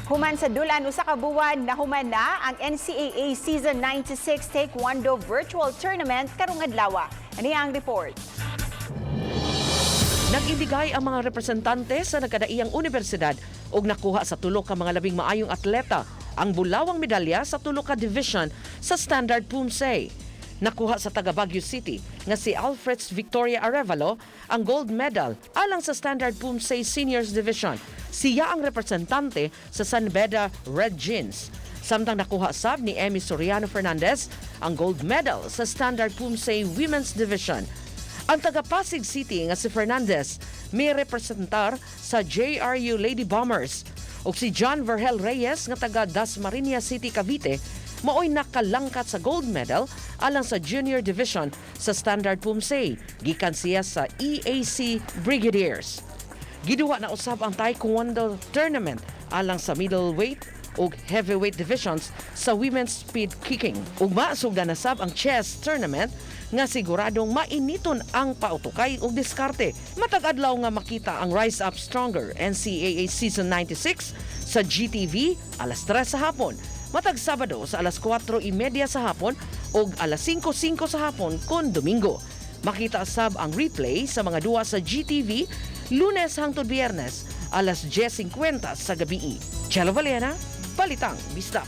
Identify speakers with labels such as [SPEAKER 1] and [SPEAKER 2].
[SPEAKER 1] Human sa dulan usa ka buwan nahuman na ang NCAA Season 96 Taekwondo Virtual Tournament karong adlaw. Ani ang report.
[SPEAKER 2] Nag-indigay ang mga representante sa nagkadaiyang universidad ug nakuha sa tulo ka mga labing maayong atleta ang bulawang medalya sa tulo ka division sa Standard Poomsae. Nakuha sa taga Baguio City nga si Alfreds Victoria Arevalo ang gold medal alang sa Standard Poomsae Seniors Division. Siya ang representante sa San Beda Red Jeans. Samtang nakuha sab ni Emmy Soriano Fernandez ang gold medal sa Standard Poomsae Women's Division. Ang taga Pasig City nga si Fernandez may representar sa JRU Lady Bombers ug si John Vergel Reyes nga taga Dasmariñas City, Cavite maoy nakalangkat sa gold medal alang sa junior division sa Standard Poomsae. Gikan siya sa EAC Brigadiers. Giduwa na usab ang Taekwondo tournament alang sa middleweight ug heavyweight divisions sa women's speed kicking. Ug maasugdan na sab ang chess tournament nga siguradong mainiton ang pautukay ug diskarte. Matag adlaw nga makita ang Rise Up Stronger NCAA Season 96 sa GTV alas 3 sa hapon. Matag Sabado sa alas 4:30 sa hapon ug alas 5:05 sa hapon kon Domingo. Makita sab ang replay sa mga duwa sa GTV Lunes hangtod Biyernes alas 10:50 sa gabi. Chelo Valena, Balitang Bista.